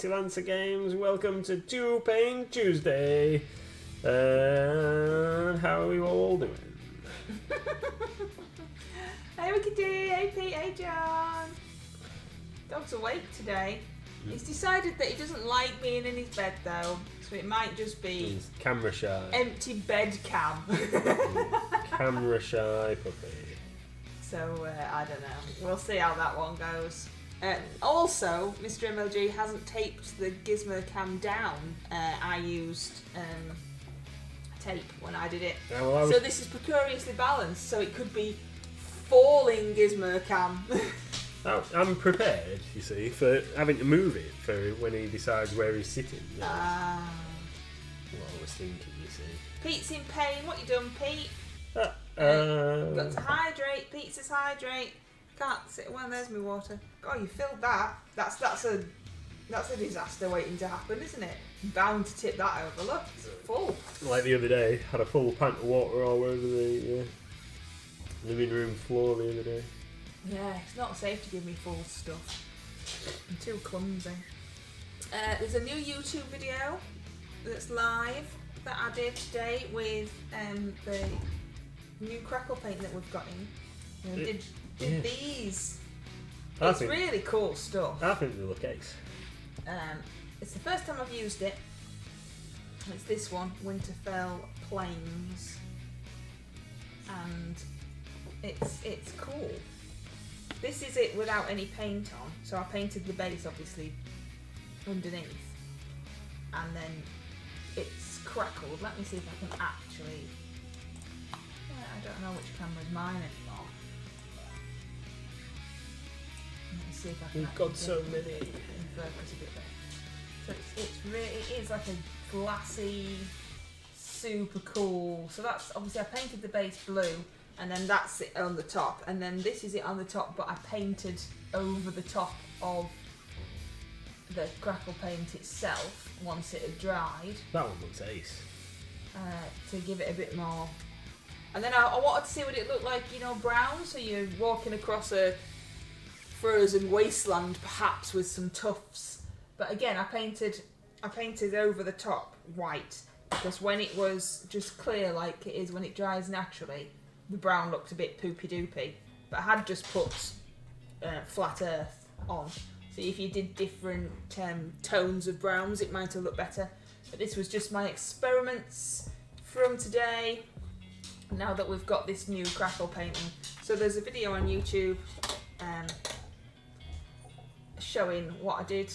Lancer Games, welcome to Two Paint Tuesday. How are you all doing? Hey Wicked D, hey Pete, hey John. Dog's awake today. He's decided that he doesn't like being in his bed though, so it might just be He's camera shy. empty bed cam. Camera shy puppy. So I don't know. We'll see how that one goes. Also, Mr. MLG hasn't taped the gizmo cam down. I used tape when I did it. So this is precariously balanced, so it could be falling gizmo cam. I'm prepared, you see, for having to move it for when he decides where he's sitting. What I was thinking, you see. Pete's in pain. What you done, Pete? Got to hydrate. Pete says hydrate. Can't sit. Well, there's my water. God, you filled that. That's a disaster waiting to happen, isn't it? Bound to tip that over. Look, it's full. Like the other day, had a full pint of water all over the living room floor the other day. Yeah, it's not safe to give me full stuff. I'm too clumsy. There's a new YouTube video that's live that I did today with the new crackle paint that we've got in. Did these. It's really cool stuff. I think they look ace. It's the first time I've used it. It's this one, Winterfell Plains, and it's cool. This is it without any paint on, so I painted the base obviously underneath, and then it's crackled. Let me see if I can actually. I don't know which camera's mine anymore. Let me see if I can. We've got so many. Focus a bit better. So it is like a glassy, super cool. So that's obviously I painted the base blue, and then that's it on the top, and then this is it on the top, but I painted over the top of the crackle paint itself once it had dried. That one looks ace. To give it a bit more. And then I wanted to see what it looked like, brown, so you're walking across a frozen wasteland perhaps with some tufts. But again, I painted over the top white, because when it was just clear like it is when it dries naturally, the brown looked a bit poopy doopy. But I had just put flat earth on, so if you did different tones of browns it might have looked better. But this was just my experiments from today, now that we've got this new crackle painting. So there's a video on YouTube showing what I did.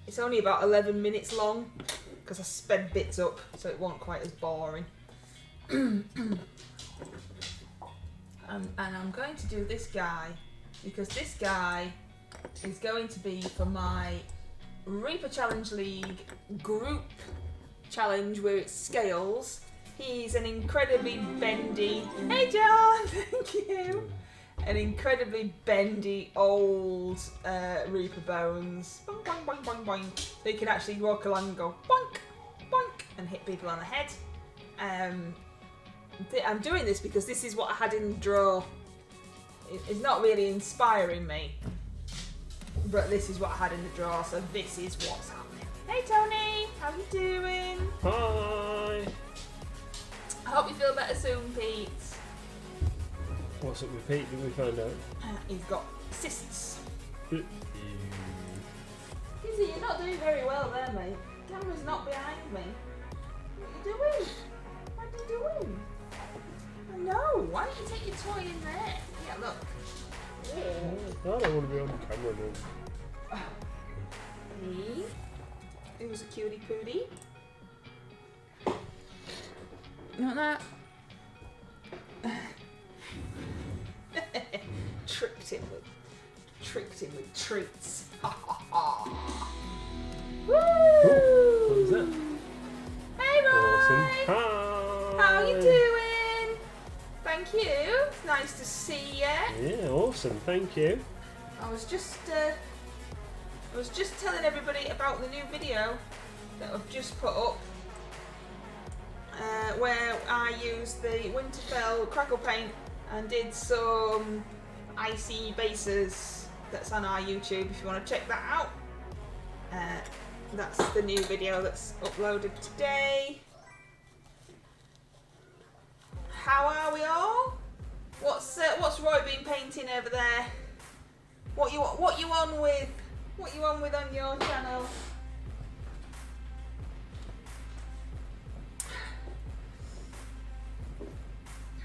It's only about 11 minutes long because I sped bits up so it wasn't quite as boring. And I'm going to do this guy because this guy is going to be for my Reaper Challenge League group challenge where it scales. He's an incredibly bendy. Hey John, thank you. An incredibly bendy old Reaper Bones. Boing, boing, boing, boing, boing. So he can actually walk along and go boink, boink, and hit people on the head. I'm doing this because this is what I had in the drawer. It's not really inspiring me, but this is what I had in the drawer, so this is what's happening. Hey Tony, how you doing? Hi. I hope you feel better soon, Pete. What's up with Pete? Did we find out? He's got cysts. Mm. Izzy, you're not doing very well there, mate. Camera's not behind me. What are you doing? What are you doing? I know. Why don't you take your toy in there? Yeah, look. I don't want to be on camera now. Me? Who's a cutie pootie? You want that? Tricked him with treats. Woo! What was that? Hey Roy! Awesome. Hi! How are you doing? Thank you. It's nice to see you. Yeah, awesome. Thank you. I was just telling everybody about the new video that I've just put up, where I used the Winterfell crackle paint and did some icy bases. That's on our YouTube if you want to check that out. That's the new video that's uploaded today. How are we all? What's Roy been painting over there? What you on with? What you on with on your channel?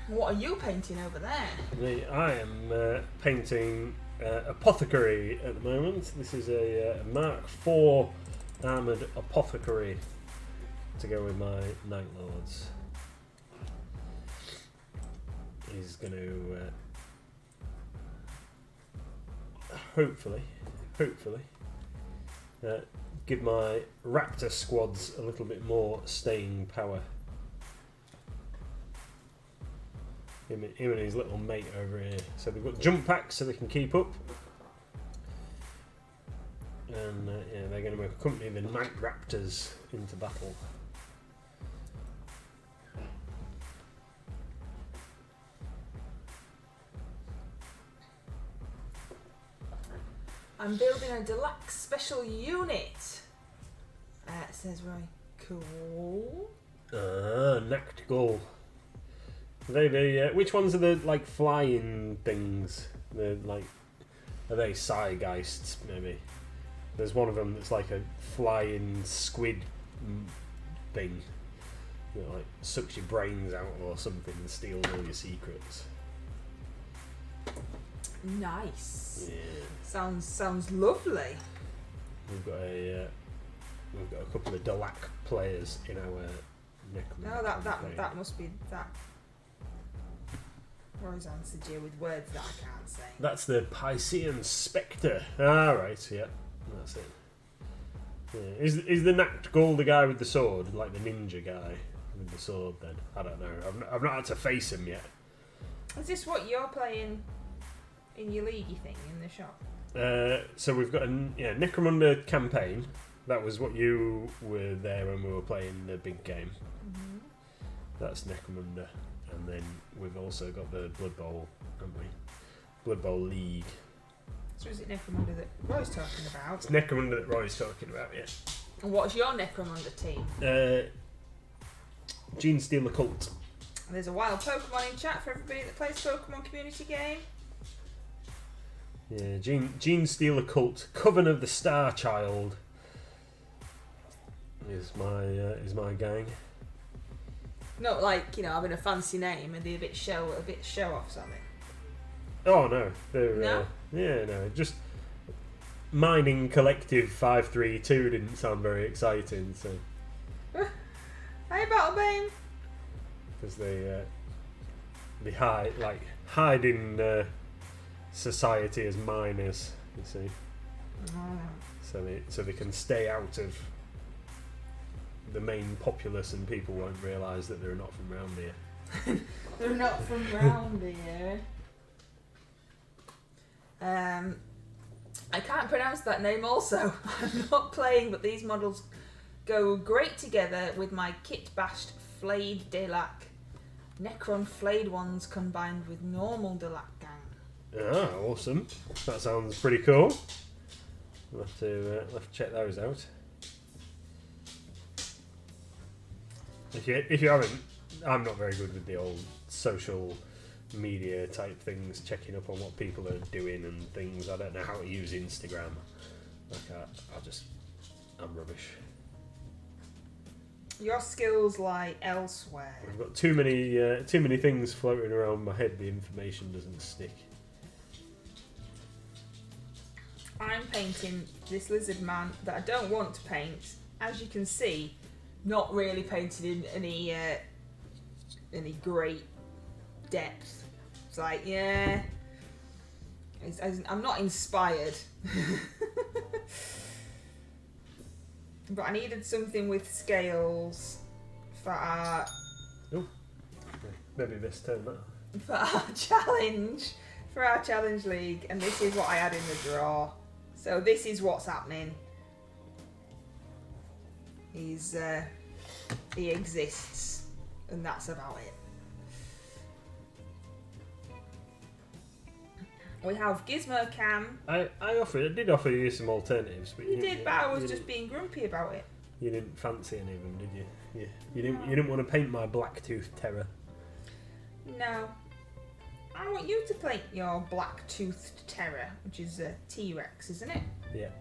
What are you painting over there? I am painting Apothecary at the moment. This is a Mark IV armoured Apothecary to go with my Night Lords. He's going to hopefully give my Raptor squads a little bit more staying power. Him and his little mate over here. So they've got jump packs so they can keep up. And yeah, they're going to accompany the Night Raptors into battle. I'm building a deluxe special unit. Says Roy. Cool. Nactgull. Which ones are the like flying things? Are they Psygeists maybe? There's one of them that's like a flying squid thing that like sucks your brains out or something and steals all your secrets. Nice. Yeah. Sounds lovely. We've got a couple of Delac players in our No, that must be that. Roy's answered you with words that I can't say. That's the Piscean Spectre. Ah, right, yeah. That's it. Yeah. Is the Nactgull the guy with the sword? Like the ninja guy with the sword then? I don't know. I've not had to face him yet. Is this what you're playing in your leaguey thing in the shop? So we've got a Necromunda campaign. That was what you were there when we were playing the big game. Mm-hmm. That's Necromunda. And then we've also got the Blood Bowl, haven't we? Blood Bowl League. So is it Necromunda that Roy's talking about? It's Necromunda that Roy's talking about, yeah. And what's your Necromunda team? Gene Stealer Cult. There's a wild Pokemon in chat for everybody that plays Pokemon community game. Yeah, Gene Stealer Cult. Coven of the Star Child is my gang. Not like, having a fancy name and be a bit show off something. Oh no, they're no? Just Mining Collective 532 didn't sound very exciting, so. Hey, Battlebane. Because they hide in society as miners, you see. Oh. So they can stay out of the main populace and people won't realise that they're not from round here. They're not from round here. I can't pronounce that name also. I'm not playing, but these models go great together with my kit bashed flayed Delac. Necron flayed ones combined with normal Delac gang. Ah, awesome. That sounds pretty cool. We'll have to check those out. If you haven't, I'm not very good with the old social media type things, checking up on what people are doing and things. I don't know how to use Instagram. I'm rubbish. Your skills lie elsewhere. I've got too many things floating around my head. The information doesn't stick. I'm painting this Lizardman that I don't want to paint. As you can see, not really painted in any great depth. It's like, yeah, I'm not inspired. But I needed something with scales for our maybe this turn that. for our challenge league, and this is what I had in the draw. So this is what's happening. He exists, and that's about it. We have Gizmo Cam. I did offer you some alternatives, but You did, but I was just being grumpy about it. You didn't fancy any of them, did you? Yeah. You didn't want to paint my black-toothed terror. No. I want you to paint your black-toothed terror, which is a T-Rex, isn't it? Yeah.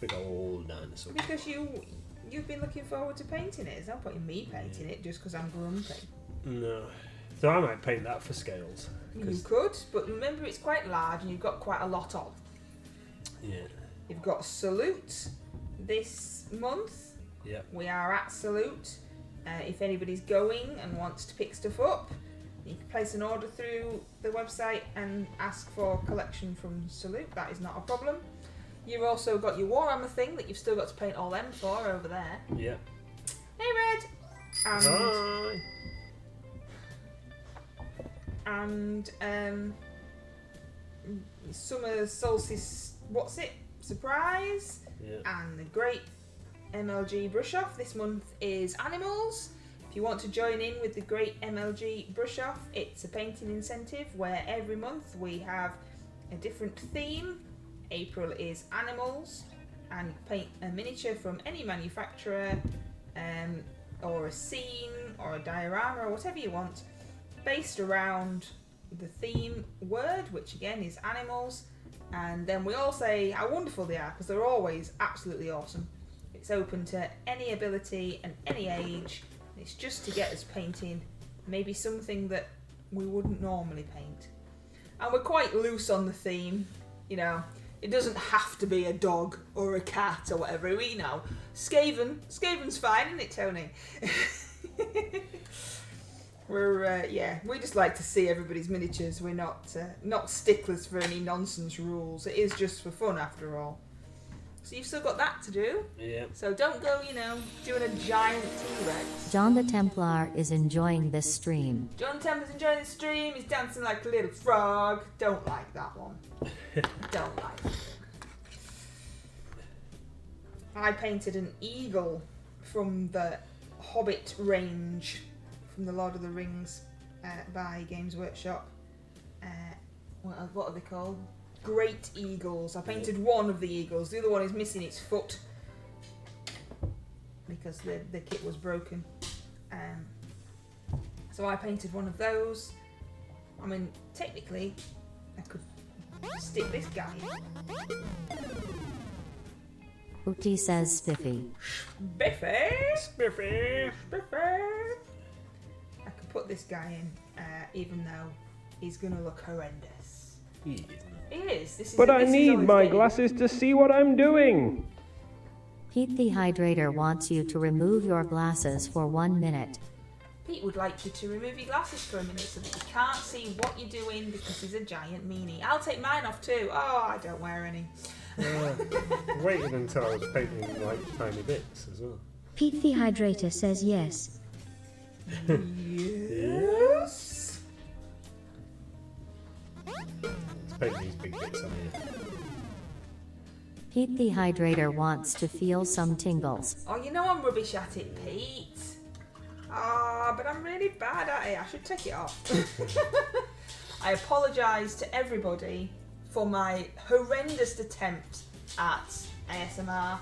Big old dinosaur. Because you've been looking forward to painting it. It's not putting me painting it just because I'm grumpy. No. So I might paint that for scales. You could, but remember it's quite large and you've got quite a lot of. Yeah. You've got Salute this month. Yeah. We are at Salute. If anybody's going and wants to pick stuff up, you can place an order through the website and ask for collection from Salute. That is not a problem. You've also got your Warhammer thing that you've still got to paint all them for over there. Yeah. Hey, Red! Hi! And Summer Solstice, what's it? Surprise! Yeah. And the Great MLG Brush Off this month is Animals. If you want to join in with the Great MLG Brush Off, it's a painting incentive where every month we have a different theme. April is Animals, and you paint a miniature from any manufacturer, or a scene, or a diorama, or whatever you want, based around the theme word, which again is animals. And then we all say how wonderful they are, because they're always absolutely awesome. It's open to any ability and any age. It's just to get us painting maybe something that we wouldn't normally paint. And we're quite loose on the theme, you know. It doesn't have to be a dog or a cat or whatever. We know Skaven's fine, isn't it, Tony? We just like to see everybody's miniatures. We're not sticklers for any nonsense rules. It is just for fun after all. So you've still got that to do. Yeah. So don't go, doing a giant T-Rex. John the Templar is enjoying this stream. John Templar's enjoying the stream. He's dancing like a little frog. Don't like that one. Don't like it. I painted an eagle from the Hobbit range from the Lord of the Rings by Games Workshop. What are they called? Great eagles. I painted one of the eagles. The other one is missing its foot because the kit was broken. So I painted one of those. I mean, technically, I could stick this guy in. Uti says spiffy. Spiffy! Spiffy! Spiffy! I could put this guy in, even though he's going to look horrendous. He isn't. He is. But I need my glasses to see what I'm doing. Pete the Hydrator wants you to remove your glasses for 1 minute. Pete would like you to remove your glasses for a minute so that you can't see what you're doing because he's a giant meanie. I'll take mine off too. Oh, I don't wear any. Waited until I was painting like tiny bits as well. Pete the Hydrator says yes. Yes. Let's paint these big bits on here. Pete the Hydrator wants to feel some tingles. Oh, you know I'm rubbish at it, Pete. Ah, but I'm really bad at it. I should take it off. I apologise to everybody for my horrendous attempt at ASMR.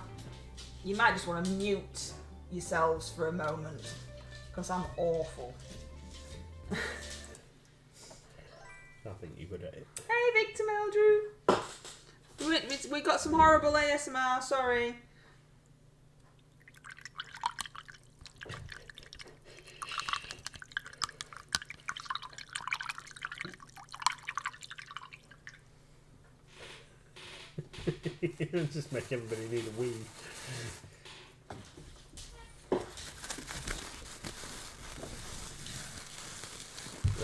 You might just want to mute yourselves for a moment because I'm awful. I think you're good at it. Hey, Victor Meldrew. We got some horrible ASMR, sorry. Just make everybody need a wee.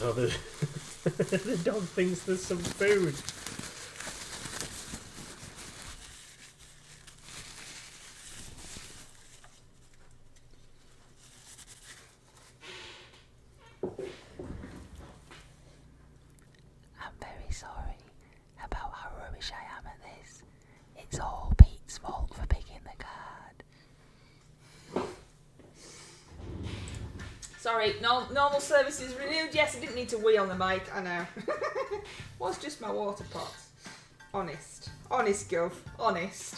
Oh, the dog thinks there's some food. I'm very sorry about how rubbish I am at this. It's all Pete's fault for picking the card. Sorry, normal services renewed. Yes, I didn't need to wee on the mic, I know. Was just my water pot. Honest. Honest, Gov. Honest.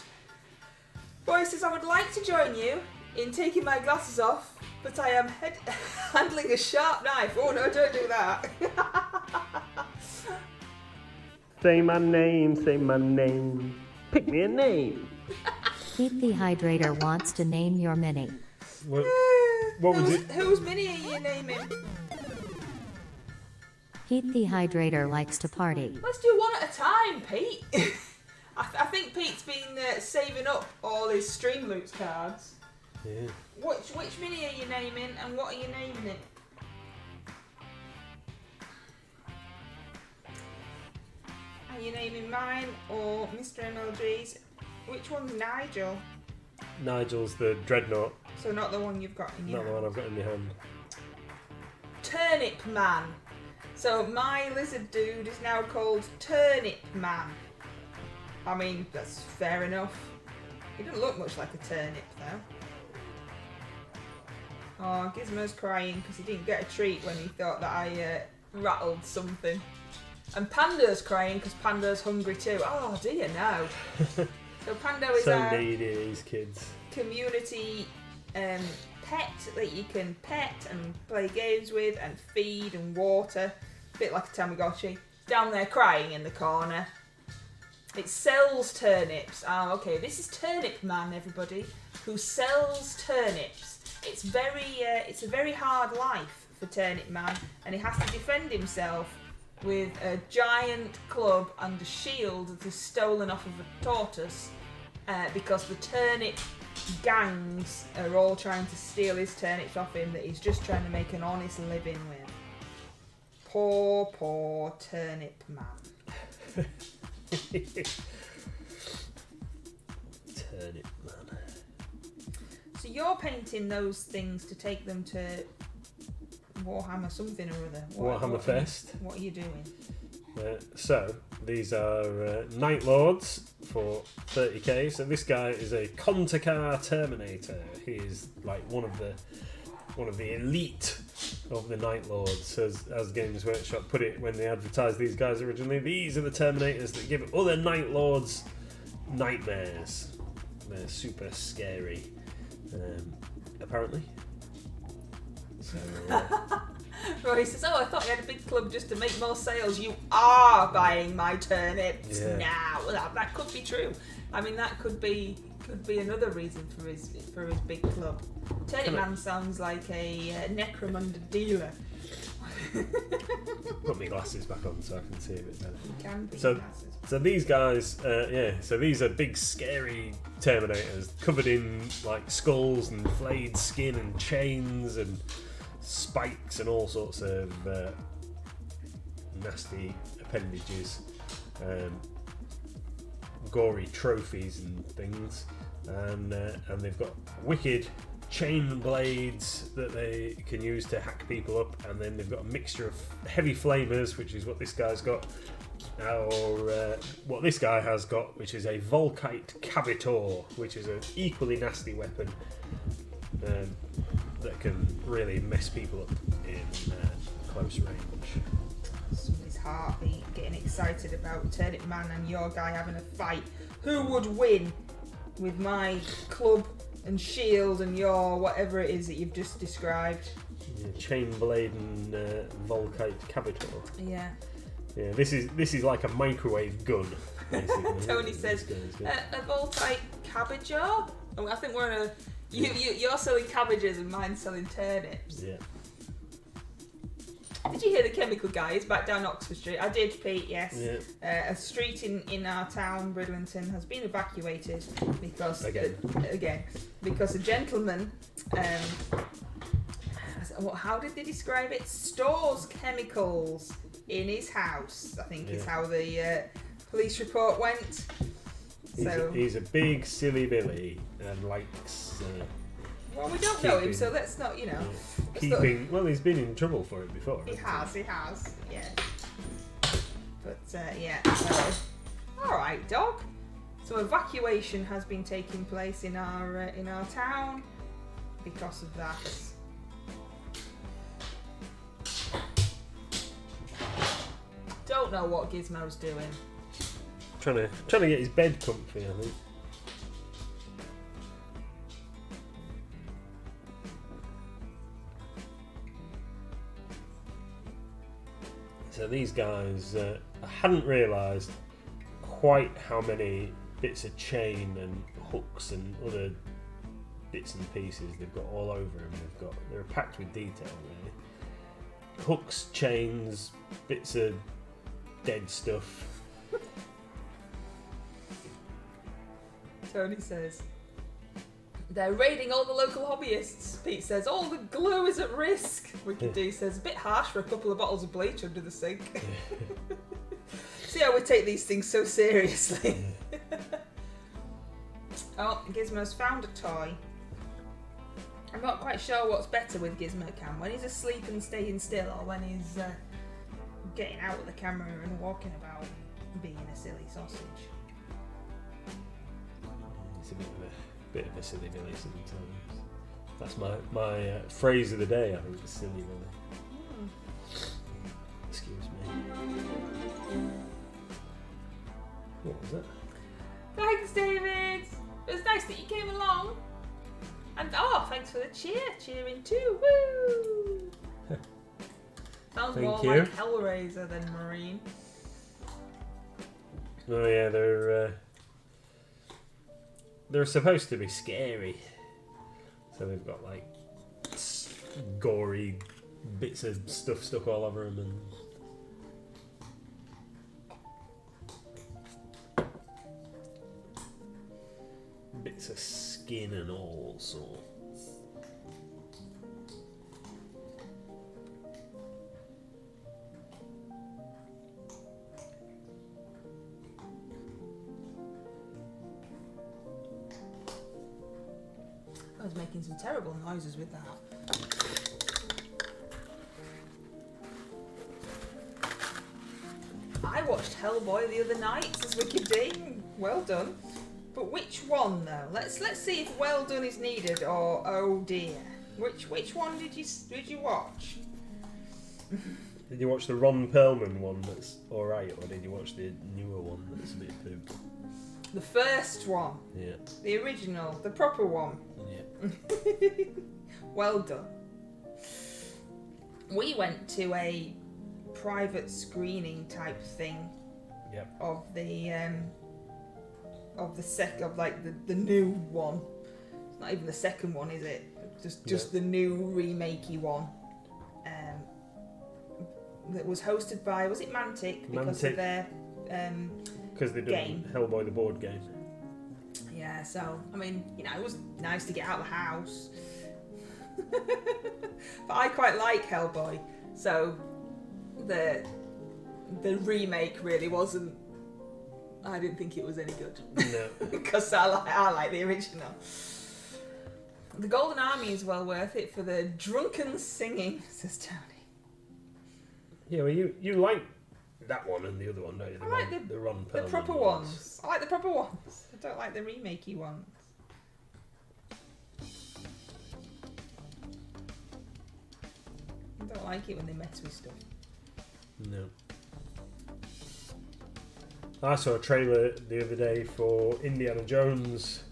Boy says, I would like to join you in taking my glasses off, but I am handling a sharp knife. Oh no, don't do that. Say my name, say my name. Pick me a name. Pete the Hydrator wants to name your mini. What was it? Whose mini are you naming? Pete the Hydrator likes to party. Let's do one at a time, Pete. I think Pete's been saving up all his Streamloots cards. Yeah. Which mini are you naming, and what are you naming it? Are you naming mine or Mr. MLG's? Which one's Nigel? Nigel's the Dreadnought, So not the one you've got in your not the one I've got in my hand. Turnip Man. So my lizard dude is now called Turnip Man. I mean, that's fair enough. He doesn't look much like a turnip though. Oh, Gizmo's crying because he didn't get a treat when he thought that I rattled something. And Panda's crying because Panda's hungry too. Oh dear, no. So Panda is So our needy, these kids. community pet that you can pet and play games with and feed and water. A bit like a Tamagotchi. It's down there crying in the corner. It sells turnips. Oh, okay. This is Turnip Man, everybody, who sells turnips. It's a very hard life for Turnip Man, and he has to defend himself with a giant club and a shield that is stolen off of a tortoise, because the turnip gangs are all trying to steal his turnips off him that he's just trying to make an honest living with. Poor Turnip Man. Turnip Man. So you're painting those things to take them to Warhammer something or other. Warhammer Fest. What are you doing? So these are Night Lords for 30k. So this guy is a Contakar Terminator. He is like one of the elite of the Night Lords, as Games Workshop put it when they advertised these guys originally. These are the Terminators that give other Night Lords nightmares. They're super scary, apparently. So, Roy says, "Oh, I thought you had a big club just to make more sales. You are buying my turnips now." Well, that could be true. I mean, that could be another reason for his big club. Turnip Man sounds like a necromunda dealer. put my glasses back on so I can see a bit better. You can be So- glasses. So these guys, so these are big scary Terminators covered in like skulls and flayed skin and chains and spikes and all sorts of nasty appendages, gory trophies and things, and they've got wicked chain blades that they can use to hack people up, and then they've got a mixture of heavy flamers, which is what this guy's got, or what this guy has got, which is a Volkite Cavitor, which is an equally nasty weapon that can really mess people up in close range. Somebody's heartbeat getting excited about Turnip Man and your guy having a fight. Who would win with my club and shield and your whatever it is that you've just described? Yeah, chain blade and Volkite Cavitor. Yeah. Yeah, this is like a microwave gun, basically. Tony says, a Voltite Cabbager? Oh, I think we're in a... You're selling cabbages and mine's selling turnips. Yeah. Did you hear the chemical guy? He's back down Oxford Street. I did, Pete, yes. Yeah. A street in our town, Bridlington, has been evacuated because... Again. Because a gentleman... how did they describe it? Stores chemicals in his house, I think is how the police report went. He's a big silly Billy and likes. Well, we don't know him, so let's not, you know. Well, he's been in trouble for it before. He has, yeah. But yeah. All right, dog. So evacuation has been taking place in our town because of that. Don't know what Gizmo's doing. Trying to get his bed comfy, I think. So these guys, I hadn't realised quite how many bits of chain and hooks and other bits and pieces they've got all over them. They're packed with detail, really. Hooks, chains, bits of dead stuff. Tony says, they're raiding all the local hobbyists. Pete says, all the glue is at risk. Wicked D says, a bit harsh for a couple of bottles of bleach under the sink. See how we take these things so seriously. Oh, Gizmo's found a toy. I'm not quite sure what's better with Gizmo Cam, when he's asleep and staying still, or when he's getting out of the camera and walking about being a silly sausage. It's a bit of a silly Billy sometimes. That's my phrase of the day, I think, silly Billy. Excuse me. What was that? Thanks, David! It was nice that you came along. And thanks for the cheering too. Woo! Sounds Thank more you. like Hellraiser than Marine. Oh yeah, they're supposed to be scary. So they've got like gory bits of stuff stuck all over them and. Bits of skin and all sorts. I was making some terrible noises with that. I watched Hellboy the other night, says Wicked D. Well done. But which one though? Let's see if well done is needed or oh dear. Which one did you watch? Did you watch the Ron Perlman one that's alright, or did you watch the newer one that's a bit poop? The first one. Yeah. The original, the proper one. Yeah. Well done. We went to a private screening type thing. Yep. Of the new one. It's not even the second one, is it? Just the new remakey one. That was hosted by, was it Mantic? Because of their because they did Hellboy the board game. Yeah, so I mean, it was nice to get out of the house. But I quite like Hellboy, so the remake really wasn't. I didn't think it was any good. No. Because I like the original. The Golden Army is well worth it for the drunken singing, says Tony. Yeah, well, you like that one and the other one, don't you? I like the Ron the Perlman proper ones. I like the proper ones. I don't like the remakey ones. I don't like it when they mess with stuff. No. I saw a trailer the other day for Indiana Jones,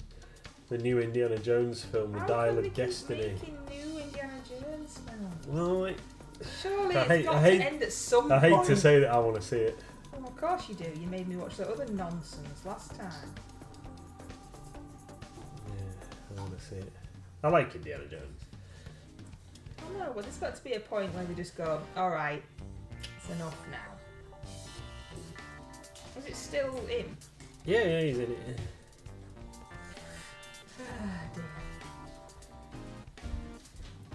the new Indiana Jones film, The Dial of Destiny. Making new Indiana Jones films? Well, Surely I it's hate- got I hate- to end at some I point. hate to say that I want to see it. Oh, of course you do. You made me watch that other nonsense last time. Yeah, I want to see it. I like Indiana Jones. Oh no, well there's got to be a point where they just go, alright, it's enough now. Is it still in? Yeah, he's in it. Ah, dear.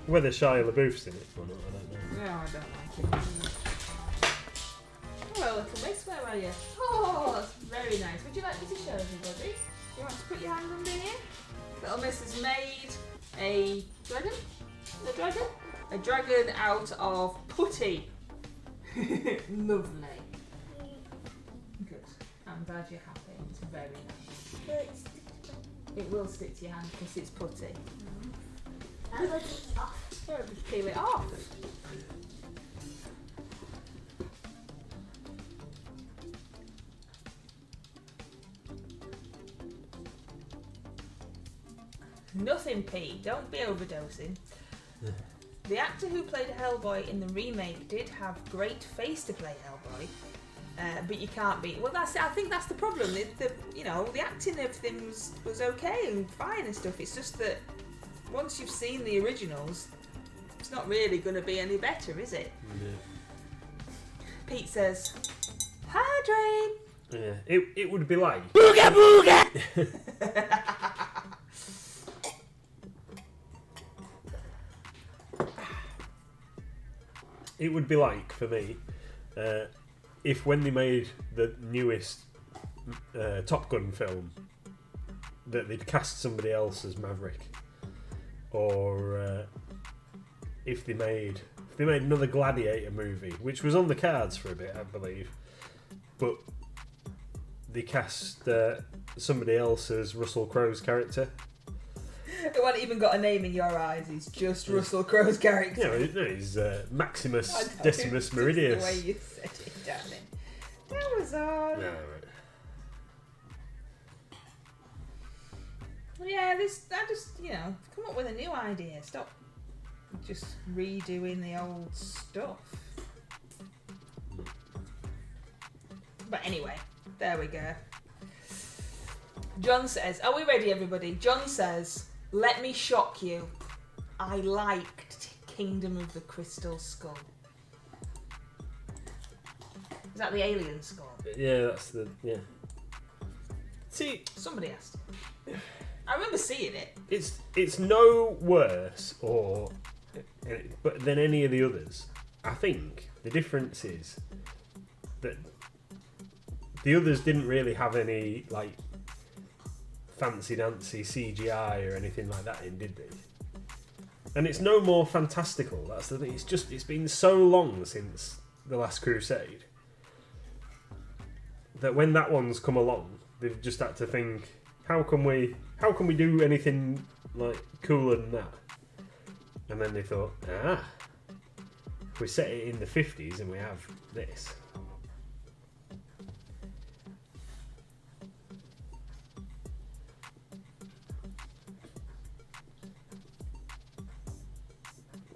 Whether Shia LaBeouf's in it or not, I don't know. No, I don't like it. Hello, little miss, where are you? Oh, that's very nice. Would you like me to show everybody? You want to put your hand under here? Little miss has made a dragon? A dragon? A dragon out of putty. Lovely. Good. I'm glad you're happy. It's very nice. It will stick to your hand because it's putty. And it's off. Yeah, just peel it off. Nothing, Pete. Don't be overdosing. The actor who played Hellboy in the remake did have great face to play Hellboy, but you can't beat. Well, I think that's the problem. The acting and everything was okay and fine and stuff. It's just that once you've seen the originals, it's not really going to be any better, is it? Yeah. Pete says, "Hydrate." Yeah, it would be like Booga booga! it would be like for me if when they made the newest Top Gun film that they'd cast somebody else as Maverick, or if they made another Gladiator movie, which was on the cards for a bit, I believe, but they cast somebody else as Russell Crowe's character. It hasn't even got a name in your eyes. He's just Russell Crowe's character. No, he's Maximus I know, Decimus just Meridius. The way you said it, darling. That was odd. No, right. Well, yeah, I just, come up with a new idea. Stop just redoing the old stuff. But anyway, there we go. John says, are we ready, everybody? John says, let me shock you. I liked Kingdom of the Crystal Skull. Is that the alien skull? Yeah, yeah. See, Somebody asked. I remember seeing it. it's no worse than any of the others. I think the difference is that the others didn't really have any like fancy dancy CGI or anything like that in, did they? And it's no more fantastical. That's the thing. It's been so long since The Last Crusade that when that one's come along, they've just had to think, how can we do anything like cooler than that? And then they thought, if we set it in the 50s and we have this.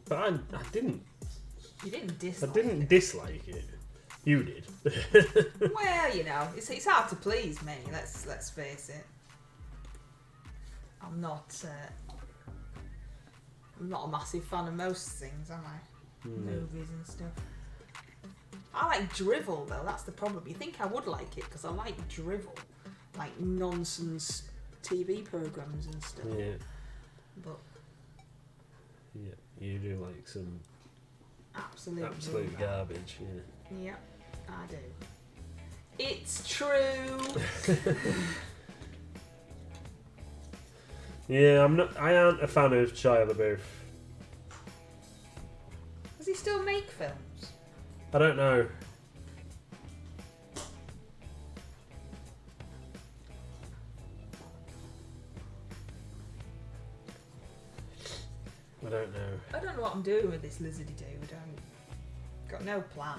But I didn't. You didn't dislike I didn't it. dislike it. You did. Well, it's hard to please me. Let's face it. I'm not a massive fan of most things, am I? Movies and stuff. I like drivel though. That's the problem. You think I would like it because I like drivel, like nonsense TV programs and stuff. Yeah. But Yeah. You do like some absolute absolute rubbish. garbage. Yeah. Yep, I do. It's true. Yeah, I aren't a fan of Shia LaBeouf. Does he still make films? I don't know. I don't know. I don't know what I'm doing with this lizardy dude. I've got no plan.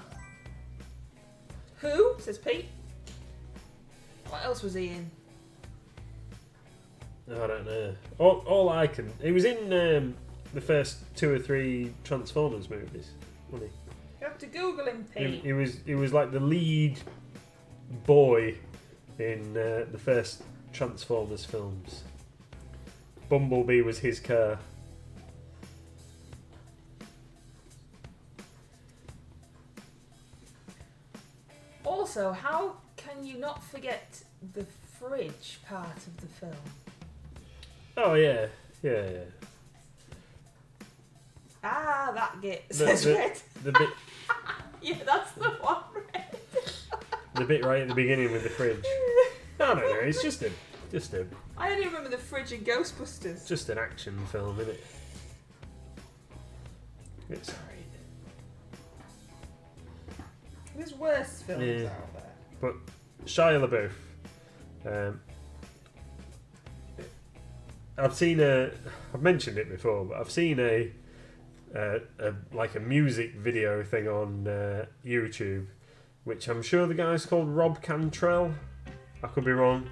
Who? Says Pete. What else was he in? I don't know. All I can. He was in the first 2 or 3 Transformers movies, wasn't You have to Google him, he? Pete. He was like the lead boy in the first Transformers films. Bumblebee was his car. Also, how can you not forget the fridge part of the film? Oh yeah. Ah, that git The- says the- red. The bit, Yeah, that's the one, red. the bit right at the beginning with the fridge. I don't know. It's just I only remember the fridge in Ghostbusters. an action film, isn't it? It's alright. There's worse films Yeah. out there. But Shia LaBeouf, I've mentioned it before, but I've seen a music video thing on YouTube, which I'm sure the guy's called Rob Cantrell. I could be wrong,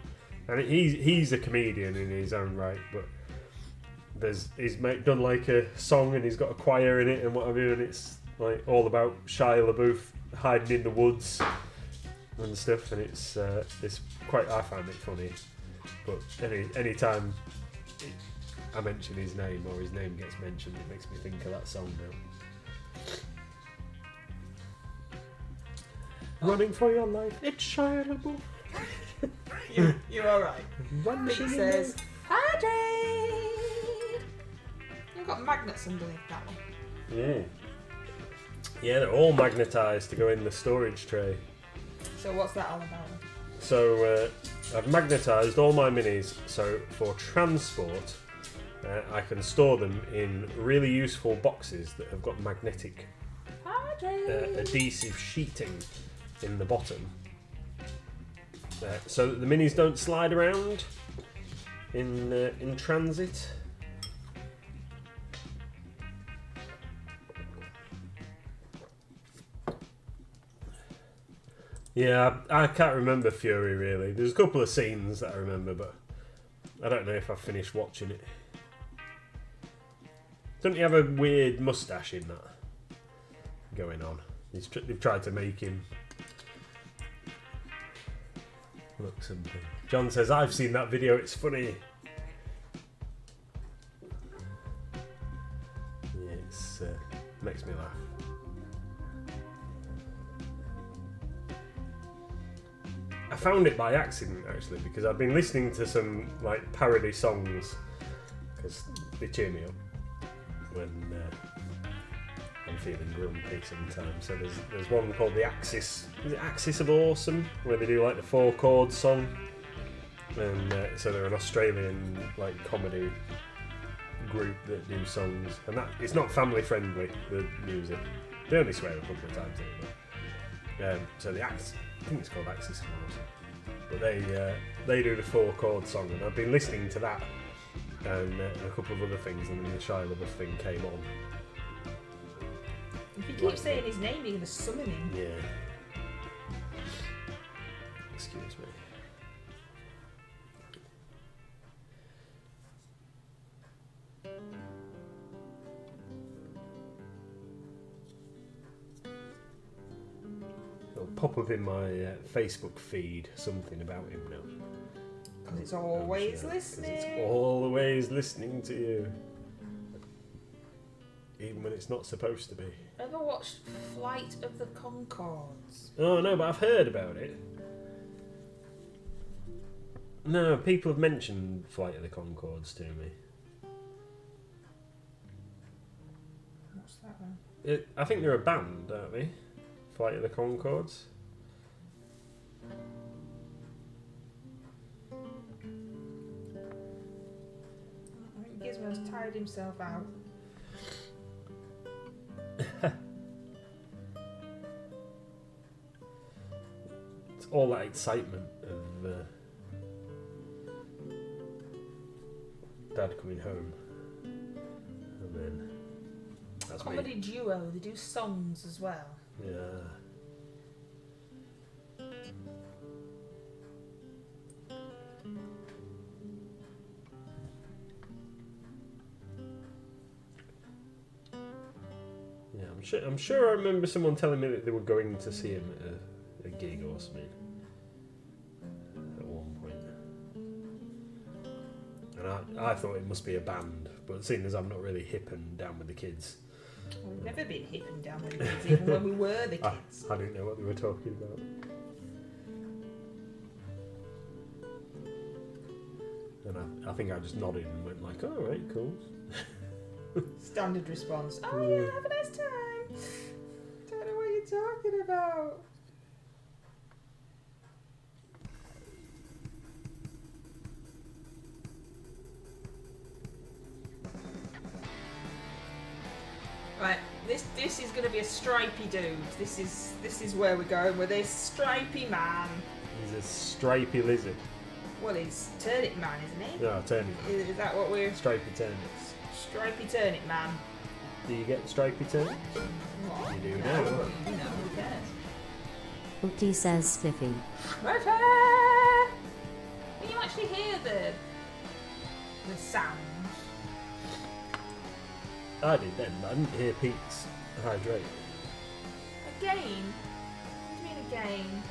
and he's a comedian in his own right, but done like a song and he's got a choir in it and whatever, and it's like all about Shia LaBeouf hiding in the woods and stuff, and it's quite. I find it funny, but any time I mention his name or his name gets mentioned, it makes me think of that song now. Running for your life, it's Shia LaBeouf. You're alright. Pete says, hydrate! You've got magnets underneath that one. Yeah. Yeah, they're all magnetised to go in the storage tray. So what's that all about? So I've magnetised all my minis, so for transport I can store them in really useful boxes that have got magnetic adhesive sheeting in the bottom, so that the minis don't slide around in transit. Yeah, I can't remember Fury really. There's a couple of scenes that I remember, but I don't know if I've finished watching it. Doesn't he have a weird moustache in that going on? They've tried to make him look something. John says, I've seen that video, it's funny. Yeah, it's makes me laugh. I found it by accident actually, because I've been listening to some like parody songs because they cheer me up when I'm feeling grumpy sometimes. So there's one called the Axis. Is it Axis of Awesome, where they do like the 4-chord song, and so they're an Australian like comedy group that do songs, and that it's not family friendly, the music. They only swear a couple of times anyway. So the Axis, I think it's called Axis of Awesome, but they do the 4-chord song, and I've been listening to that and a couple of other things, and then the Shia LaBeouf thing came on. If you keep saying his name, you're going to summon him. Yeah. Excuse me. It'll pop up in my Facebook feed something about him now. Because it's always Sure, 'cause listening. it's always listening to you. Even when it's not supposed to be. Ever watched Flight of the Conchords? Oh no, but I've heard about it. No, people have mentioned Flight of the Conchords to me. What's that one? I think they're a band, aren't they? Flight of the Conchords. I think Gizmo's tired himself out. It's all that excitement of Dad coming home, and then that's Comedy me. duo, they do songs as well. Yeah. Yeah, I'm sure I remember someone telling me that they were going to see him at a gig or something at one point. And I thought it must be a band, but seeing as I'm not really hip and down with the kids, We've never been hip and down with the kids, even when we were the kids. I didn't know what they were talking about. And I think I just nodded and went like, "Oh, right, cool." Standard response. Oh yeah, have a nice time. Don't know what you're talking about. Right, this is going to be a stripy dude. This is where we're going with this stripy man. He's a stripy lizard. Well, he's Turnip Man, isn't he? No, turnip. Is that what we're... Stripy turnips. Stripy Turnip Man. Do you get stripy turnips? What? You do No, now. but, who cares? Ukti says spiffy. Right. Can you actually hear the sound? I did then, but I didn't hear Pete's hydrate. Again? What do you mean again?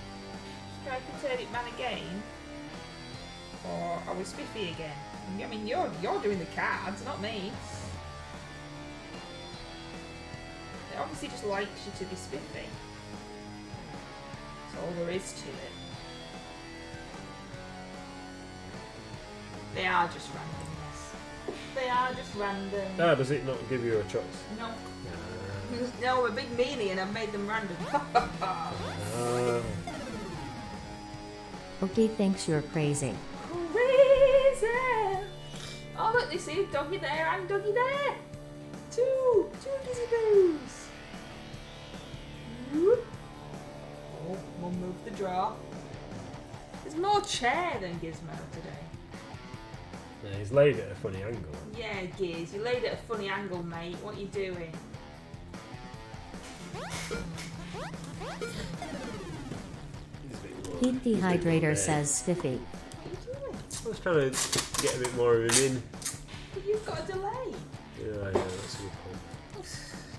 Strike and Turnip Man again? Or are we Spiffy again? I mean, you're doing the cards, not me. It obviously just likes you to be Spiffy. That's all there is to it. They are just random, yes. They are just random. Ah, does it not give you a choice? No. Ah. No, I'm a big meanie and I've made them random. Ah. Okie thinks you're crazy. Crazy! Oh look, they see doggy there and doggy there. Two dizzy boos. Whoop. Oh, we'll move the draw. There's more chair than Gizmo today. Yeah, he's laid at a funny angle. Yeah, Giz, you laid at a funny angle, mate. What are you doing? Pete the Hydrator says Spiffy. What are you doing? I was trying to get a bit more of him in. But you've got a delay. Yeah, I know, that's a good point.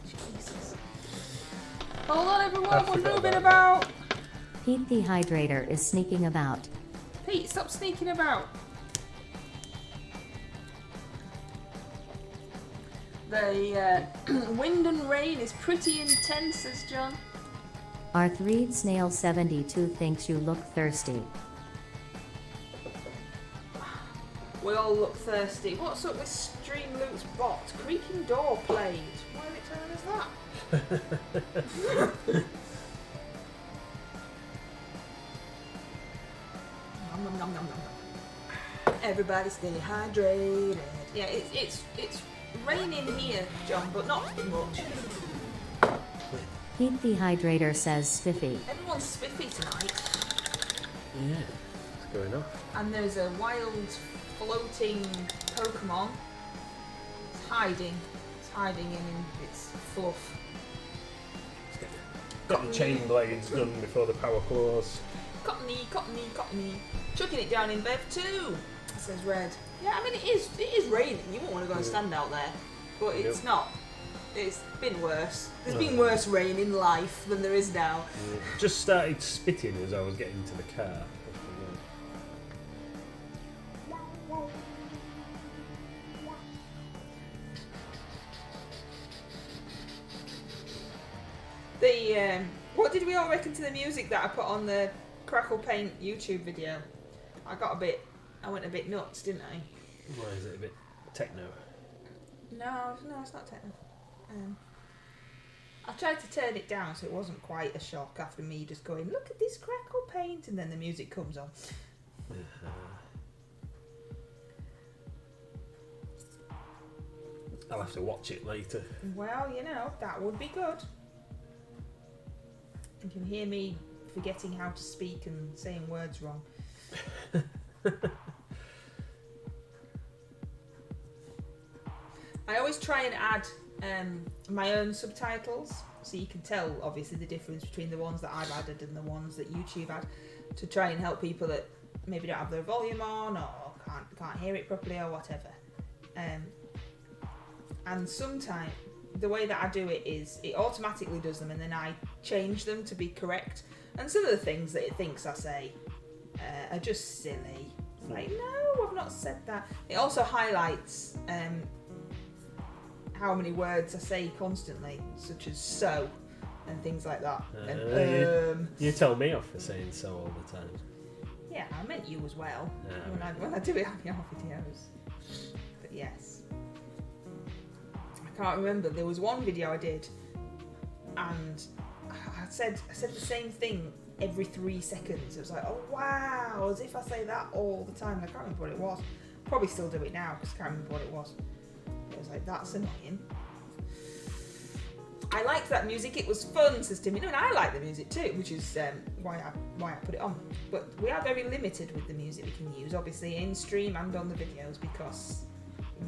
Jesus. Hold on, I everyone. We're forgot moving about about. Pete the Hydrator is sneaking about. Pete, stop sneaking about. The wind and rain is pretty intense, says John. R3 Snail 72 thinks you look thirsty. We all look thirsty. What's up with Streamloot's bot? Creaking door played. Why are they telling us that? Nom, nom, nom, nom, nom. Everybody stay hydrated. Yeah, it's raining here, John, but not much. Pete the Hydrator says Spiffy. Everyone's spiffy tonight. Yeah, it's going off. And there's a wild floating Pokemon. It's hiding. It's hiding in its fluff. Got the chain blades done before the power claws. Cottony, cottony, cottony. Chucking it down in Bev too, says Red. Yeah, I mean it is raining. You won't want to go and stand out there. But it's not. It's been worse. There's been worse rain in life than there is now. Yeah. Just started spitting as I was getting to the car. What did we all reckon to the music that I put on the Crackle Paint YouTube video? I went a bit nuts, didn't I? Why is it a bit techno? No, it's not techno. I tried to turn it down so it wasn't quite a shock after me just going, look at this Crackle Paint, and then the music comes on. I'll have to watch it later. Well, that would be good. You can hear me forgetting how to speak and saying words wrong. I always try and add my own subtitles so you can tell obviously the difference between the ones that I've added and the ones that YouTube add, to try and help people that maybe don't have their volume on or can't hear it properly or whatever. And sometimes the way that I do it is it automatically does them and then I change them to be correct. And some of the things that it thinks I say are just silly. It's like, no, I've not said that. It also highlights how many words I say constantly, such as so and things like that. You tell me off for saying so all the time. Yeah, I meant you as well when I do it on your videos. But yes. I can't remember. There was one video I did and I said the same thing every 3 seconds. It was like, oh wow, as if I say that all the time. I can't remember what it was. Probably still do it now because I can't remember what it was. It was like, that's annoying. I liked that music. It was fun, says Timmy. No, and I like the music too, which is why I put it on. But we are very limited with the music we can use, obviously in stream and on the videos, because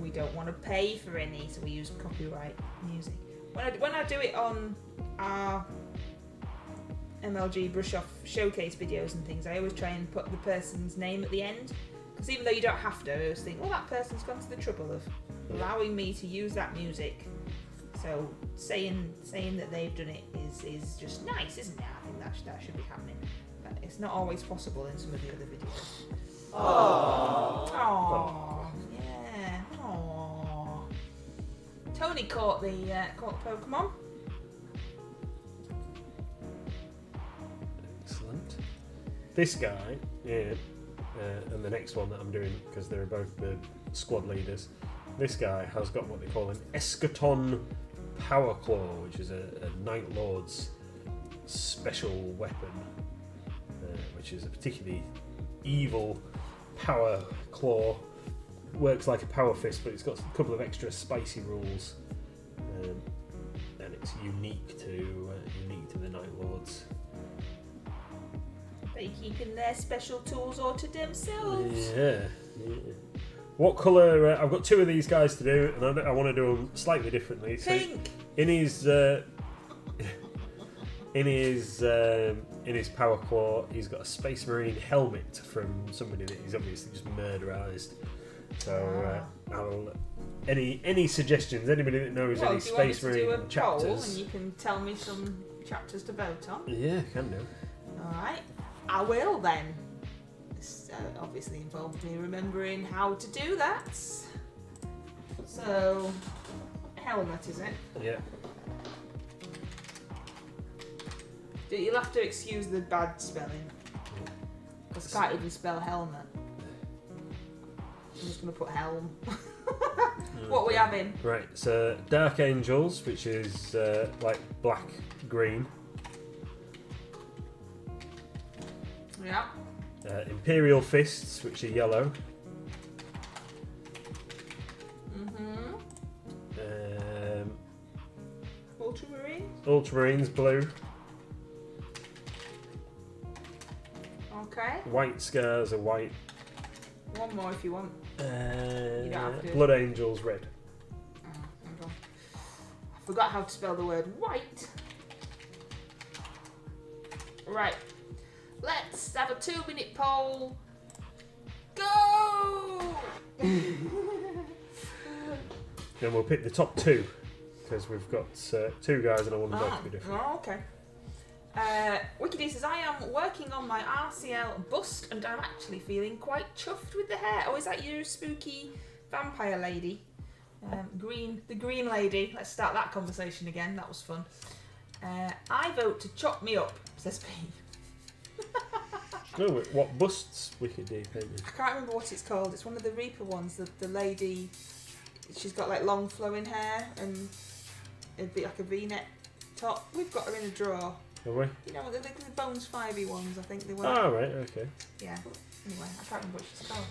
we don't want to pay for any, so we use copyright music. When I do it on our MLG brush off showcase videos and things, I always try and put the person's name at the end, because even though you don't have to, I always think, well, that person's gone to the trouble of allowing me to use that music. So saying that they've done it is just nice, isn't it? I think that should be happening. But it's not always possible in some of the other videos. Aww. Yeah. Aww. Tony caught the Pokemon. Excellent. This guy here, and the next one that I'm doing, because they're both the squad leaders, this guy has got what they call an Eschaton Power Claw, which is a Night Lord's special weapon, which is a particularly evil power claw. Works like a power fist, but it's got a couple of extra spicy rules, and it's unique to the Night Lords. They keeping their special tools all to themselves. Yeah. What colour? I've got 2 of these guys to do, and I want to do them slightly differently. Pink. So in his power claw, he's got a Space Marine helmet from somebody that he's obviously just murderized. So any suggestions? Anybody that knows any Space Marine do you want me to do a chapters? poll and you can tell me some chapters to vote on? Yeah, can do. All right, I will then. This obviously involved me remembering how to do that. So, helmet, is it? Yeah. You'll have to excuse the bad spelling. Because I can't even spell helmet. I'm just going to put helm. What are we having? Right, so Dark Angels, which is like black-green. Yeah. Imperial Fists, which are yellow. Ultramarines? Ultramarines, blue. Okay. White Scars are white. One more if you want. You don't have to. Blood Angels, red. Oh, hang on. I forgot how to spell the word white. Right. Let's have a 2-minute poll. Go! Then we'll pick the top 2, because we've got 2 guys and I want them both to be different. Oh, okay. Wickedy says, I am working on my RCL bust and I'm actually feeling quite chuffed with the hair. Oh, is that you, spooky vampire lady? The green lady. Let's start that conversation again. That was fun. I vote to chop me up, says Pete. No, what busts Wickedy painted? I can't remember what it's called. It's one of the Reaper ones. The lady, she's got like long flowing hair and it'd be like a V-neck top. We've got her in a drawer. Have we? You know, the Bones 5e ones, I think they were. Oh, right, okay. Yeah. Anyway, I can't remember what she's called.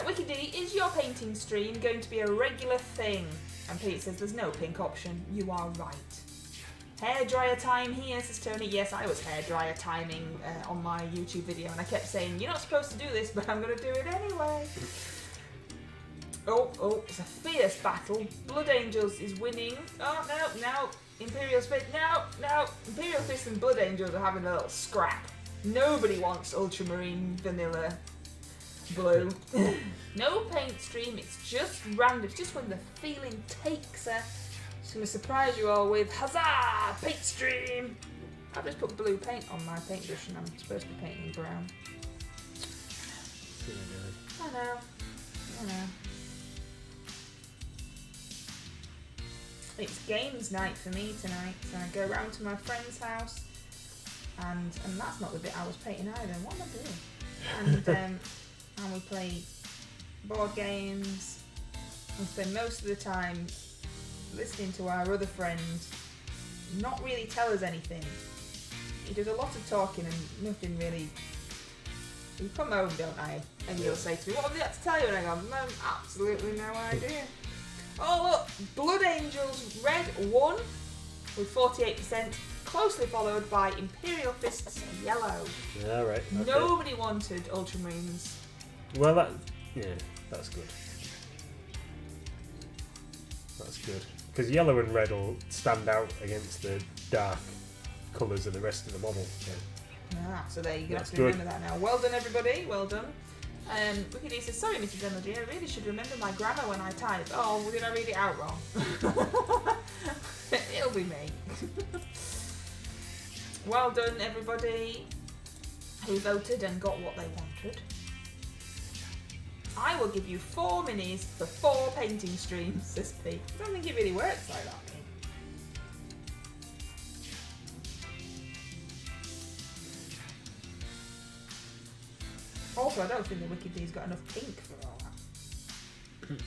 Wickedy, is your painting stream going to be a regular thing? And Pete says, there's no pink option. You are right. Hairdryer time here, says Tony. Yes, I was hairdryer timing on my YouTube video, and I kept saying, you're not supposed to do this, but I'm going to do it anyway. Oh, it's a fierce battle. Blood Angels is winning. Oh, no. Imperial Fist, no. Imperial Fist and Blood Angels are having a little scrap. Nobody wants Ultramarine Vanilla Blue. No paint stream, it's just random. It's just when the feeling takes her. Just going to surprise you all with huzzah! Paint stream! I've just put blue paint on my paintbrush and I'm supposed to be painting brown. I know. It's games night for me tonight, so I go round to my friend's house, and that's not the bit I was painting either. What am I doing? And we play board games. We spend most of the time listening to our other friend not really tell us anything. He does a lot of talking and nothing really. You come home, don't I? And you'll say to me, what have they got to tell you? And I go, absolutely no idea. Oh look, Blood Angels Red won with 48%, closely followed by Imperial Fists Yellow. Yeah, right. Okay. Nobody wanted Ultramarines. Well, that's good. That's good. Because yellow and red will stand out against the dark colours of the rest of the model. So. So there you go. That's Have to remember that now. Well done, everybody. Well done. Wickedy says, sorry, Mrs. Emily, I really should remember my grammar when I type. Oh, did I read it out wrong? It'll be me. Well done, everybody who voted and got what they wanted. I will give you 4 minis for 4 painting streams, says Pete. I don't think it really works like that, Pete. Also, I don't think the Wicked D's got enough pink for all that.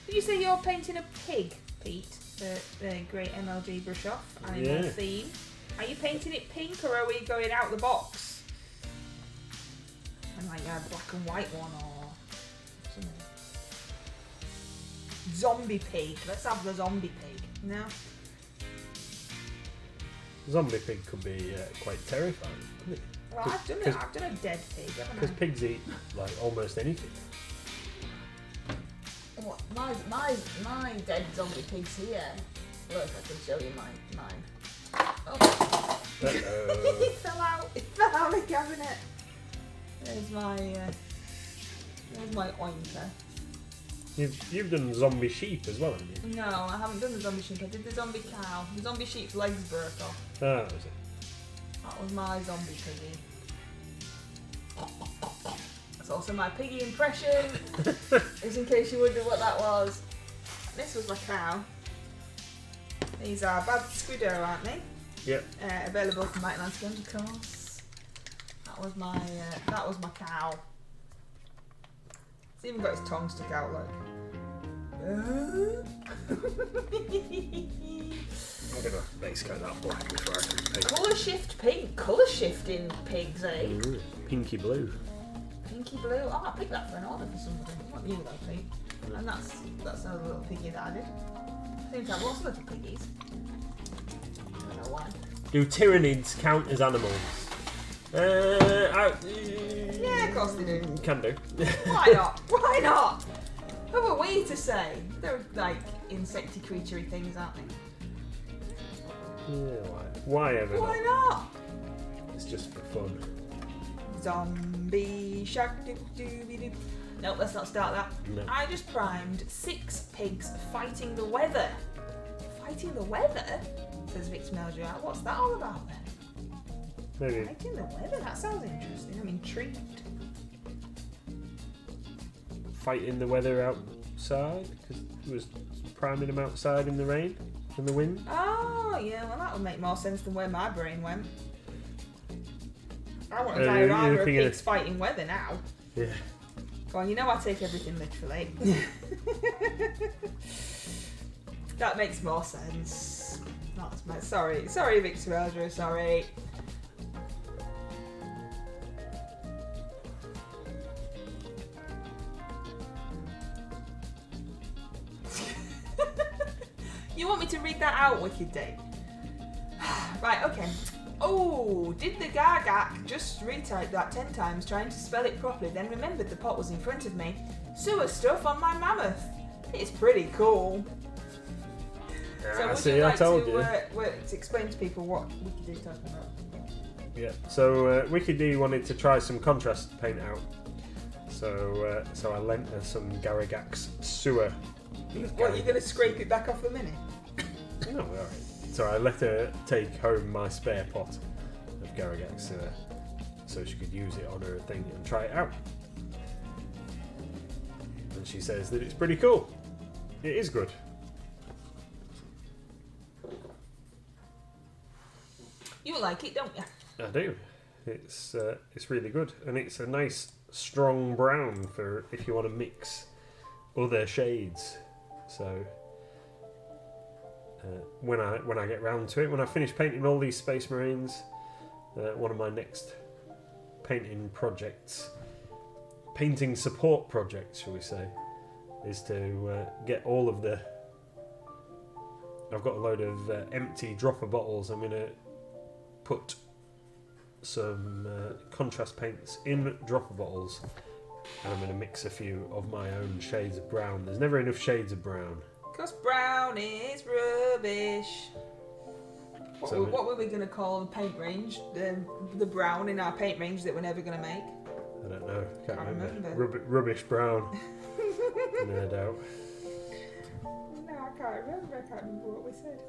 Did you say you're painting a pig, Pete? The great MLG brush off animal theme. Are you painting it pink or are we going out the box? And like a black and white one or something. Zombie pig. Let's have the zombie pig. No? Zombie pig could be quite terrifying, couldn't it? Well, I've done a dead pig, haven't I? Because pigs eat like almost anything. What? My dead zombie pig's here. Look, I can show you mine. Oh. Uh-oh. It fell out. It fell out of the cabinet. There's my oinker. You've done zombie sheep as well, haven't you? No, I haven't done the zombie sheep. I did the zombie cow. The zombie sheep's legs broke off. Ah, was it? That was my zombie piggy. That's also my piggy impression. Just in case you wondered what that was. This was my cow. These are Bad Squiddo, aren't they? Yep. Available from Might Landscape, of course. That was my cow. It's even got its tongue stuck out, look. I'm gonna make that black before I can paint. Colour shift pink. Colour shifting pigs, eh? Ooh, pinky blue. Pinky blue. Oh, I picked that for an order for somebody. Not you though, Pete. And that's another little piggy that I did. I think I have lots of little piggies. I don't know why. Do tyrannids count as animals? Yeah, of course they do. Can do. Why not? Why not? Who are we to say? They're like insecty creaturey things, aren't they? Yeah, why ever Why not? not? It's just for fun. Zombie shark doo dooby doo. Nope, let's not start that. No. I just primed 6 pigs fighting the weather. Fighting the weather? Says Victor Meldrew. What's that all about then? Maybe. Fighting the weather? That sounds interesting. I'm intrigued. Fighting the weather outside because it was priming them outside in the rain and the wind. Oh, yeah, well, that would make more sense than where my brain went. I want a You're diorama of looking at pigs fighting weather now. Yeah. Go on, you know I take everything literally. That makes more sense. That's my sorry, Victor Eldrew, sorry. You want me to read that out, Wicked Day? Right, okay. Oh, did the Gargak just retype that 10 times trying to spell it properly, then remembered the pot was in front of me? Sewer stuff on my mammoth. It's pretty cool. So would see, you I like told to, you. To explain to people what Wicked D's talking about? Yeah. So Wicked D wanted to try some contrast paint out. So I lent her some Garagak's sewer. What, you're going to scrape it back off the mini? No, alright. So I let her take home my spare pot of Garagak's sewer so she could use it on her thing and try it out. And she says that it's pretty cool. It is good. You like it, don't you? I do. It's really good, and it's a nice strong brown for if you want to mix other shades. So when I get round to it, when I finish painting all these Space Marines, one of my next painting support projects, shall we say, is to get all of the. I've got a load of empty dropper bottles. I'm gonna put some contrast paints in dropper bottles, and I'm going to mix a few of my own shades of brown. There's never enough shades of brown. Because brown is rubbish. What were we going to call the paint range? The brown in our paint range that we're never going to make? I don't know. Can't remember. Rubbish brown. No doubt. No, I can't remember. I can't remember what we said.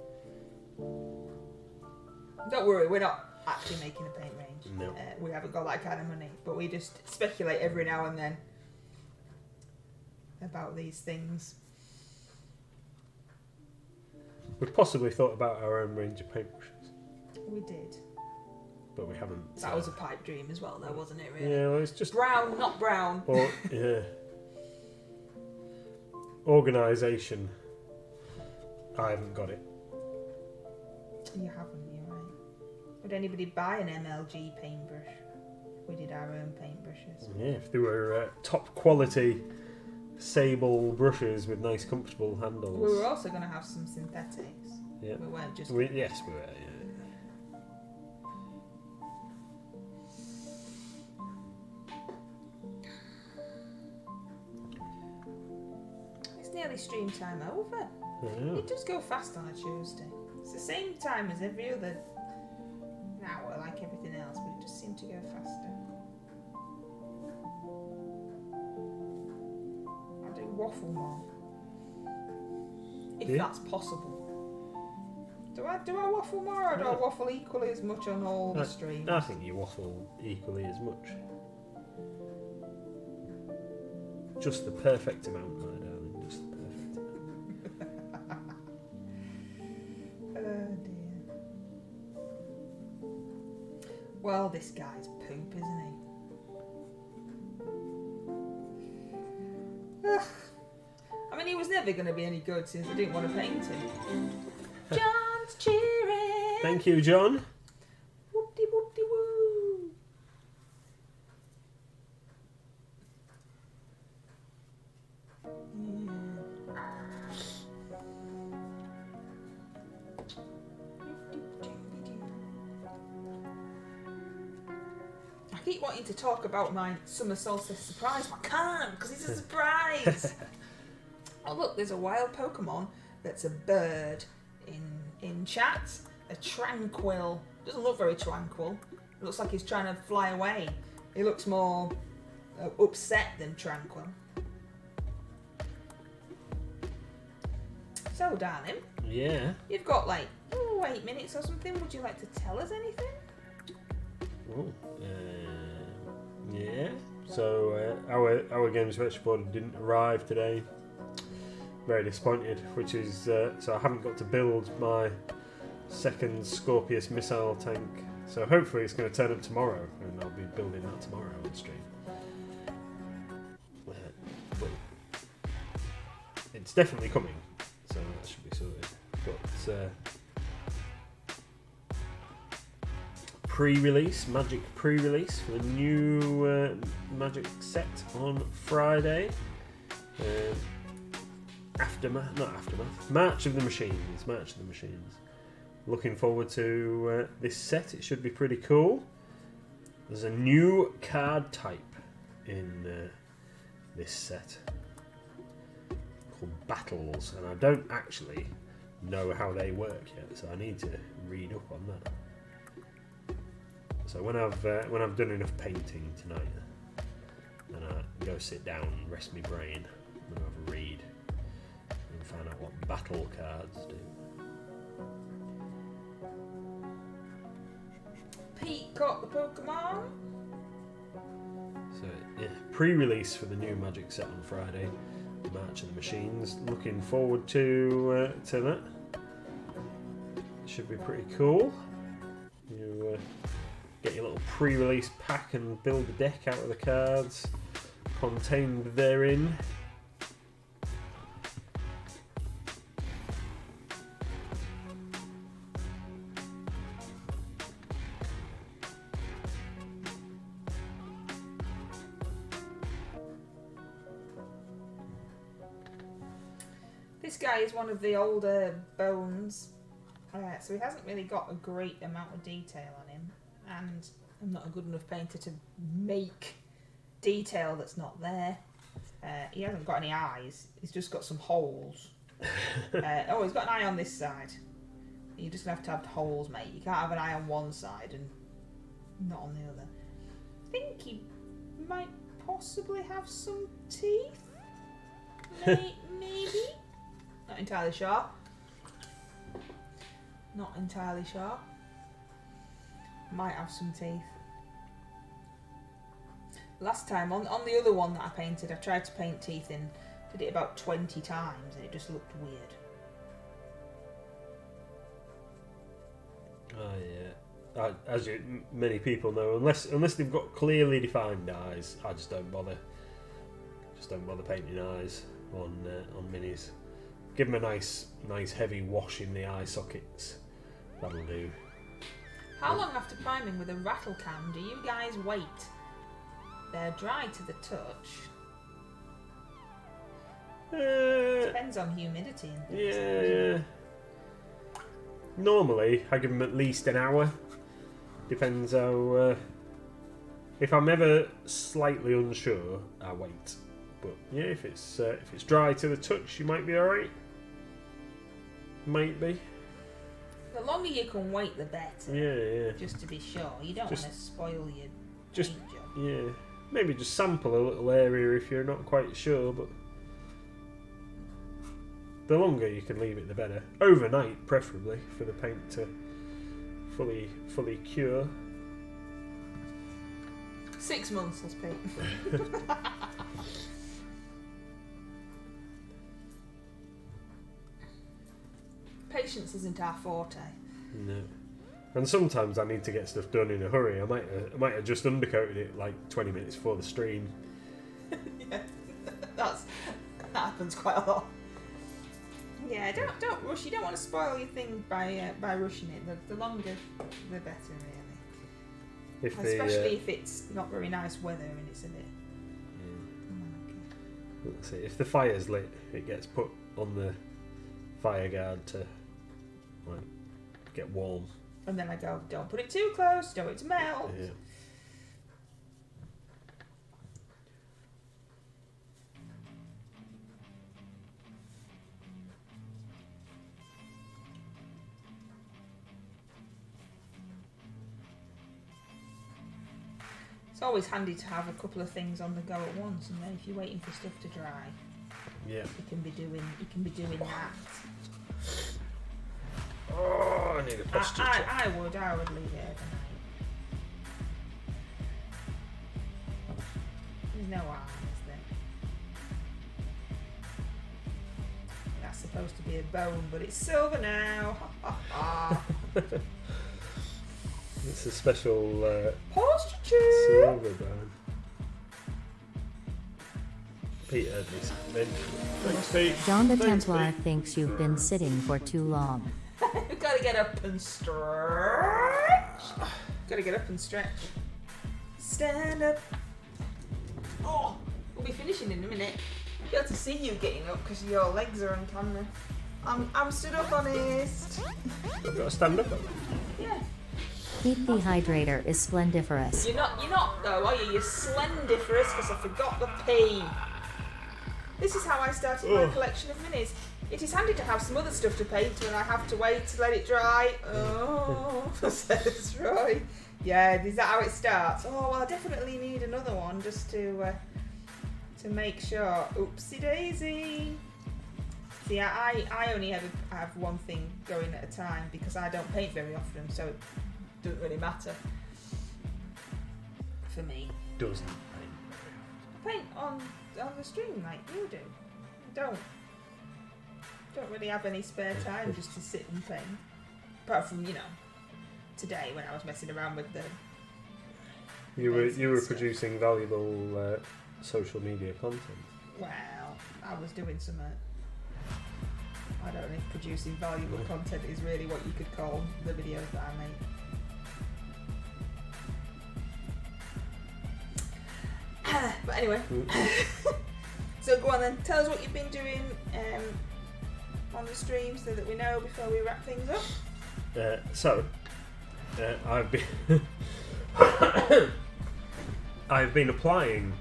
Don't worry, we're not actually making a paint range. No. We haven't got that kind of money, but we just speculate every now and then about these things. We've possibly thought about our own range of paintbrushes, We did. but we haven't. That was a pipe dream as well, though, wasn't it? Really. Yeah, well, it's just Brown, not brown. yeah. Organisation. I haven't got it. You haven't, you're right. Would anybody buy an MLG paintbrush? We did our own paintbrushes. Yeah, if they were top quality sable brushes with nice comfortable handles. We were also going to have some synthetics. Yeah. We weren't just. Yes, we were. Yeah. It's nearly stream time over. Yeah. It does go fast on a Tuesday. It's the same time as every other hour, like everything else, but it just seemed to go faster. I do waffle more, if Yeah. that's possible. Do I waffle more, or do I waffle equally as much on all the streams? I think you waffle equally as much. Just the perfect amount, my darling. Just the perfect amount. Oh dear. Well, this guy's poop, isn't he? Ugh. I mean, he was never going to be any good since I didn't want to paint him. John's cheering. Thank you, John. Whoop-de whoop-de woo. I keep wanting to talk about my summer solstice surprise, but I can't because it's a surprise. Oh look, there's a wild Pokemon that's a bird in chat. A tranquil. Doesn't look very tranquil. It looks like he's trying to fly away. He looks more upset than tranquil. So, darling, Yeah. you've got like 8 minutes or something. Would you like to tell us anything? Oh. Yeah. So our games virtual board didn't arrive today. Very disappointed. Which is so I haven't got to build my second Scorpius missile tank. So hopefully it's going to turn up tomorrow, and I'll be building that tomorrow on stream. But it's definitely coming, so that should be sorted. But Magic pre-release for the new Magic set on Friday. March of the Machines. Looking forward to this set. It should be pretty cool. There's a new card type in this set called Battles, and I don't actually know how they work yet, so I need to read up on that. So when I've done enough painting tonight, then I go sit down and rest my brain and have a read and find out what battle cards do. Pete got the Pokemon. So yeah, pre-release for the new Magic set on Friday, March of the Machines. Looking forward to that. Should be pretty cool. You get your little pre-release pack and build the deck out of the cards contained therein. This guy is one of the older bones, so he hasn't really got a great amount of detail on him, and I'm not a good enough painter to make detail that's not there. He hasn't got any eyes, he's just got some holes. He's got an eye on this side. You're just going to have holes, mate. You can't have an eye on one side and not on the other. I think he might possibly have some teeth. Maybe. Not entirely sure. Not entirely sure. Might have some teeth. Last time, on the other one that I painted, I tried to paint teeth in. Did it about 20 times and it just looked weird. Oh yeah. As many people know, unless they've got clearly defined eyes, I just don't bother. Just don't bother painting eyes on minis. Give them a nice heavy wash in the eye sockets. That'll do. How long after priming with a rattle can do you guys wait? They're dry to the touch. Depends on humidity and things. Yeah. Normally, I give them at least an hour. Depends how. If I'm ever slightly unsure, I wait. But yeah, if it's dry to the touch, you might be alright. Might be. The longer you can wait, the better. Yeah. Just to be sure, you don't want to spoil your Just paint job. yeah. Maybe just sample a little area if you're not quite sure, but the longer you can leave it, the better. Overnight, preferably, for the paint to fully cure. 6 months, let's paint. Patience isn't our forte. No. And sometimes I need to get stuff done in a hurry. I might have just undercoated it like 20 minutes before the stream. Yeah, that happens quite a lot. Yeah, don't rush. You don't want to spoil your thing by rushing it. The longer, the better, really. Especially if it's not very nice weather and it's a bit. Let's see. If the fire's lit, it gets put on the fire guard to get warm. And then I go, don't put it too close, don't want it to melt. Yeah. It's always handy to have a couple of things on the go at once, and then if you're waiting for stuff to dry, Yeah. you can be doing that. Oh, I need a posture check. I would leave it overnight. There's no harm, is there? That's supposed to be a bone, but it's silver now. It's a special Posture check. silver bone. Pete heard me mention. Thanks, Pete. John the Thanks, Templar Pete. thinks you've been sitting for too long. We've got to get up and stretch. Got to get up and stretch. Stand up. Oh, we'll be finishing in a minute. I'll be able to see you getting up because your legs are on camera. I'm stood up, honest. I've got to stand up. Yeah. Heat Dehydrator is splendiferous. You're not though, are you? You're slendiferous because I forgot the P. This is how I started my collection of minis. It is handy to have some other stuff to paint when I have to wait to let it dry. Oh, says Roy. Yeah, is that how it starts? Oh, well, I definitely need another one just to make sure. Oopsie daisy. See, I only have one thing going at a time because I don't paint very often, so it doesn't really matter for me. Doesn't. Paint on the stream like you do. I don't really have any spare time just to sit and paint. Apart from, today when I was messing around with the You were stuff. producing valuable social media content. Well, I was doing some I don't know if producing valuable content is really what you could call the videos that I make. But anyway, so go on then, tell us what you've been doing on the stream so that we know before we wrap things up. I've been I've been applying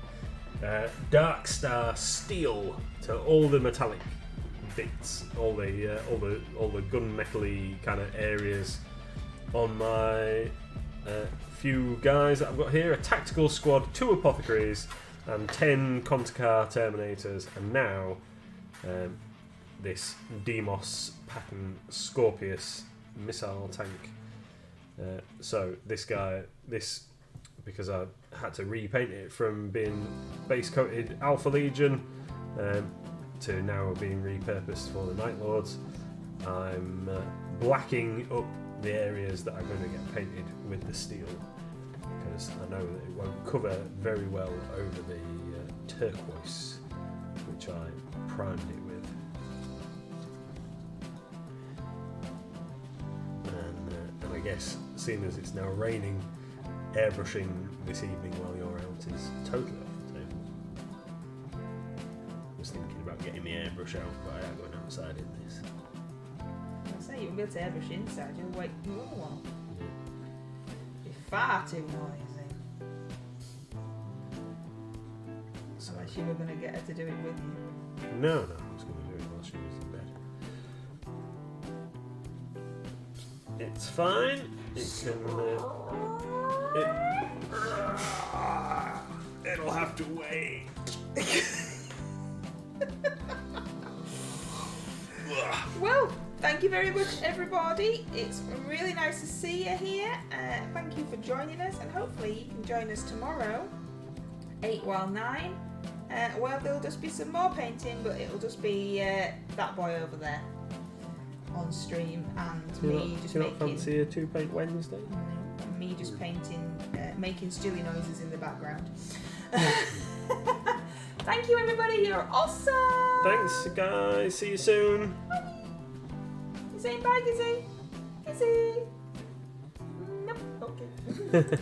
Dark Star Steel to all the metallic bits, all the gunmetally kind of areas on my few guys that I've got here: a tactical squad, 2 apothecaries, and 10 Contacar Terminators, and now this Demos pattern Scorpius missile tank. So this guy, because I had to repaint it from being base coated Alpha Legion to now being repurposed for the Night Lords, I'm blacking up the areas that are going to get painted with the steel, because I know that it won't cover very well over the turquoise, which I primed it with. And I guess, seeing as it's now raining, airbrushing this evening while you're out is totally off the table. I was thinking about getting the airbrush out, but I am going outside in this. I say you won't be able to airbrush inside, you'll wake the other one. You're far too noisy. Unless you were going to get her to do it with you. No, I was going to do it while she was in bed. It's fine. It can. It'll have to wait. Well, thank you very much, everybody. It's really nice to see you here. Thank you for joining us, and hopefully you can join us tomorrow, 8 while 9. Well, there'll just be some more painting, but it'll just be that boy over there on stream, and me just do you not making. fancy a 2-paint Wednesday? And me just painting, making stilly noises in the background. Thank you, everybody. You're awesome. Thanks, guys. See you soon. You saying bye, Gizzy? Gizzy? Nope. Okay.